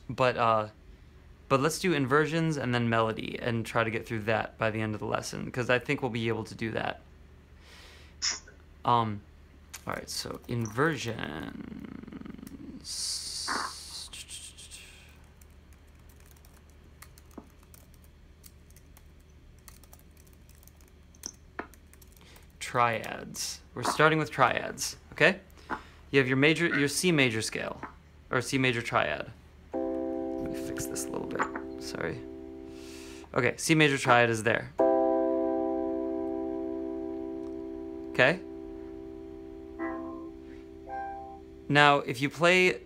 But let's do inversions and then melody and try to get through that by the end of the lesson, because I think we'll be able to do that. All right, so inversions. Triads. We're starting with triads, okay? You have your C major scale, or C major triad. Let me fix this a little bit, sorry. Okay, C major triad is there. Okay? Now, if you play,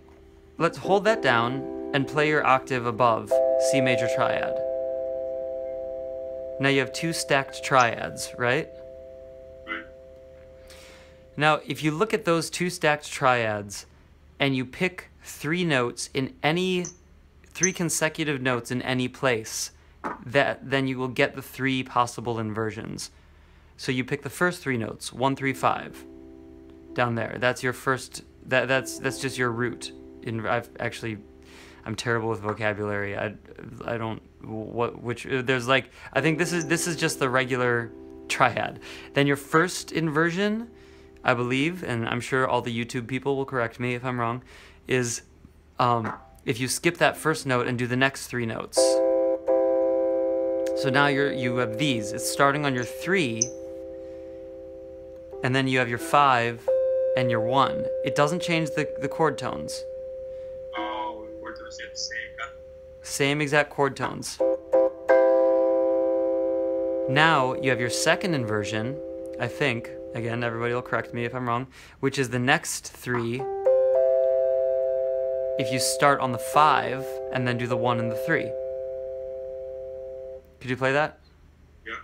let's hold that down and play your octave above C major triad. Now you have two stacked triads, right? Right. Now, if you look at those two stacked triads and you pick three consecutive notes in any place, then you will get the three possible inversions. So you pick the first three notes, 1, 3, 5, down there. That's your first. That's just your root. I'm terrible with vocabulary. I don't there's like, I think this is just the regular triad. Then your first inversion, I believe, and I'm sure all the YouTube people will correct me if I'm wrong, is if you skip that first note and do the next three notes. So now you have these. It's starting on your 3, and then you have your 5 and your 1. It doesn't change the chord tones. Oh, chord tones stay the same. Same exact chord tones. Now you have your second inversion, I think. Again, everybody will correct me if I'm wrong, which is the next 3. If you start on the 5 and then do the 1 and the 3. Could you play that? Yeah.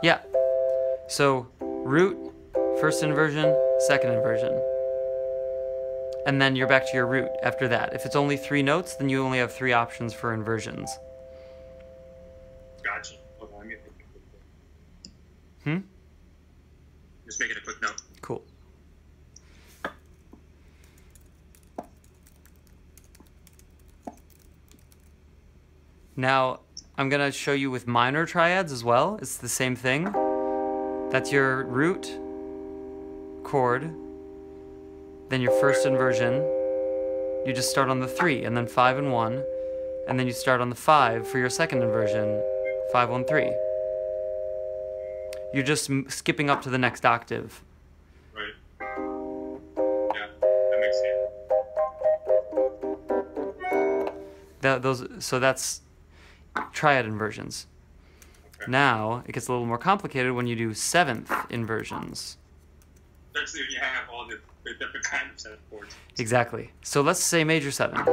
Yeah. So root, first inversion, second inversion. And then you're back to your root after that. If it's only 3 notes, then you only have 3 options for inversions. Gotcha. Hold on, let me make a quick note. Just making a quick note. Cool. Now, I'm going to show you with minor triads as well. It's the same thing. That's your root chord. Then your first inversion. You just start on the 3, and then 5 and 1. And then you start on the 5 for your second inversion. 5, 1, 3. You're just skipping up to the next octave. Right. Yeah, that makes sense. So that's triad inversions. Okay. Now, it gets a little more complicated when you do 7th inversions. Especially when you have all the different kinds of chords. Exactly. So let's say major 7.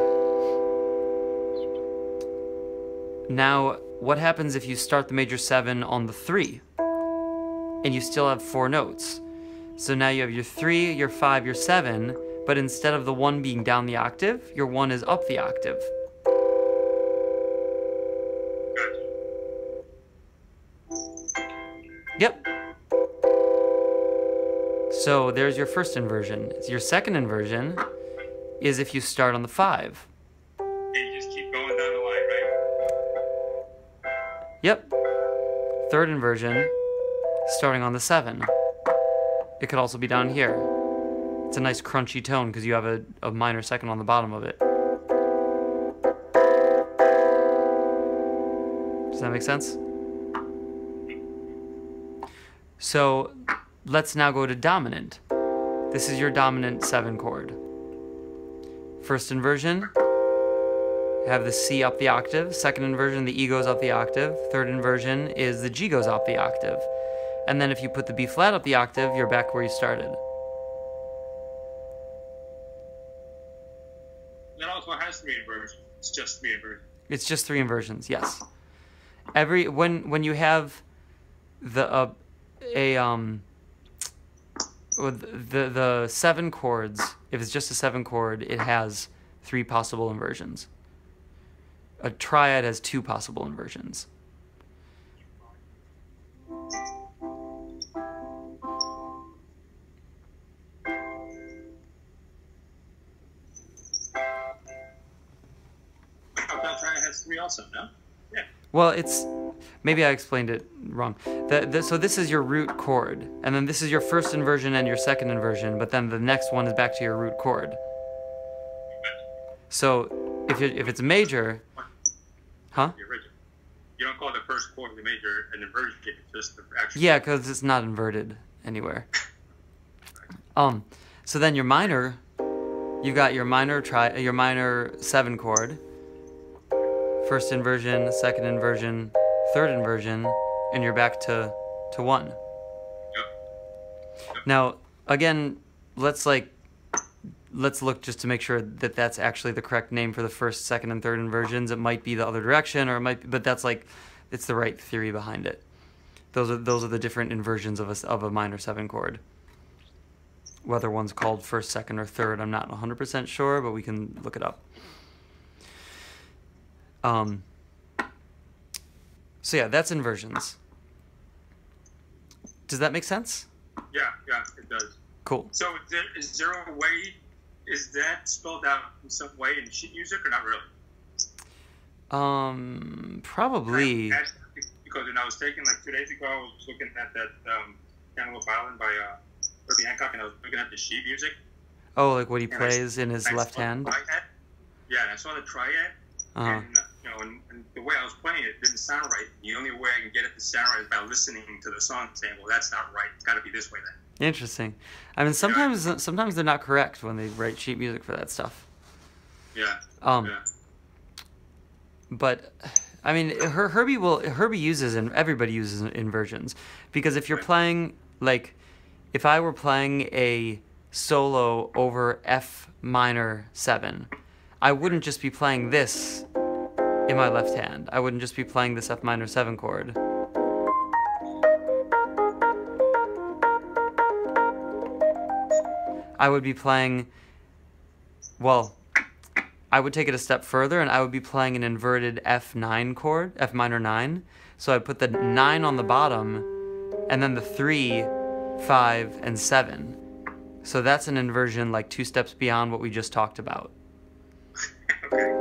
Now, what happens if you start the major 7 on the 3? And you still have 4 notes. So now you have your 3, your 5, your 7, but instead of the 1 being down the octave, your 1 is up the octave. Yep. So there's your first inversion. Your second inversion is if you start on the 5. And you just keep going down the line, right? Yep. Third inversion, starting on the 7. It could also be down here. It's a nice crunchy tone because you have a minor second on the bottom of it. Does that make sense? So let's now go to dominant. This is your dominant 7 chord. First inversion, have the C up the octave. Second inversion, the E goes up the octave. Third inversion is the G goes up the octave. And then if you put the B flat up the octave, you're back where you started. That also has 3 inversions. It's just 3 inversions. It's just 3 inversions, yes. When you have the 7 chords, if it's just a 7 chord, it has 3 possible inversions. A triad has 2 possible inversions. has 3 also, no? Yeah. Well, it's maybe I explained it wrong. So this is your root chord, and then this is your first inversion and your second inversion, but then the next one is back to your root chord. So if it's major, huh? You don't call the first chord the major an inversion, it's just the actual. Yeah, because it's not inverted anywhere. So then your minor, you got your minor 7 chord, first inversion, second inversion, third inversion, and you're back to 1. Yep. Now, again, let's look just to make sure that that's actually the correct name for the first, second, and third inversions. It might be the other direction, or it might be, but that's it's the right theory behind it. Those are the different inversions of a minor 7 chord. Whether one's called first, second, or third, I'm not 100% sure, but we can look it up. So yeah, that's inversions. Does that make sense? Yeah, it does. Cool. So is there a way, is that spelled out in some way in sheet music or not really? Probably. Because when I was taking, 2 days ago, I was looking at that Cantaloupe Island by Herbie Hancock, and I was looking at the sheet music. Oh, like what he plays in his left hand? Yeah, and I saw the triad, and the way I was playing it didn't sound right. The only way I can get it to sound right is by listening to the song and saying, well, that's not right. It's got to be this way then. Interesting. I mean, sometimes they're not correct when they write sheet music for that stuff. Yeah. But I mean, Herbie uses, and everybody uses inversions, because if you're playing, if I were playing a solo over F minor 7, I wouldn't just be playing this in my left hand. I wouldn't just be playing this F minor 7 chord. I would be playing, well, I would take it a step further, and I would be playing an inverted F9 chord, F minor 9. So I'd put the 9 on the bottom, and then the 3, 5, and 7. So that's an inversion 2 steps beyond what we just talked about. Okay.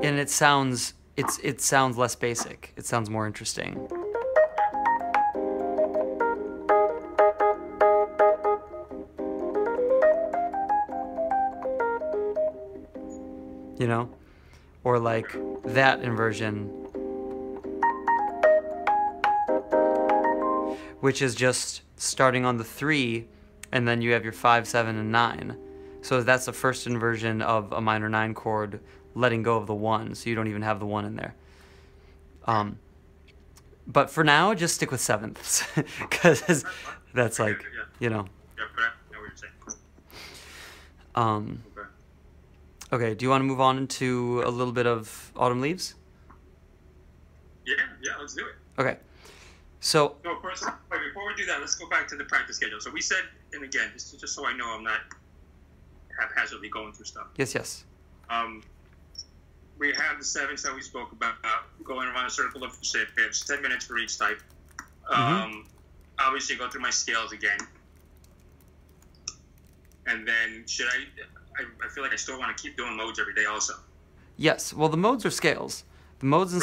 And it sounds less basic. It sounds more interesting. You know? Or that inversion, which is just starting on the 3, and then you have your 5, 7, and 9. So that's the first inversion of a minor 9 chord, letting go of the 1, so you don't even have the 1 in there. But for now, just stick with sevenths, because that's you know. Yeah, but I know what you're saying. Okay, do you want to move on into a little bit of Autumn Leaves? Yeah, let's do it. Okay. So first, before we do that, let's go back to the practice schedule. So we said, and again, just so I know I'm not haphazardly going through stuff. Yes. We have the 7s that we spoke about, going around a circle of 6, 10 minutes for each type. Obviously, go through my scales again. And then, I feel like I still want to keep doing modes every day also. Yes, well, the modes are scales. The modes and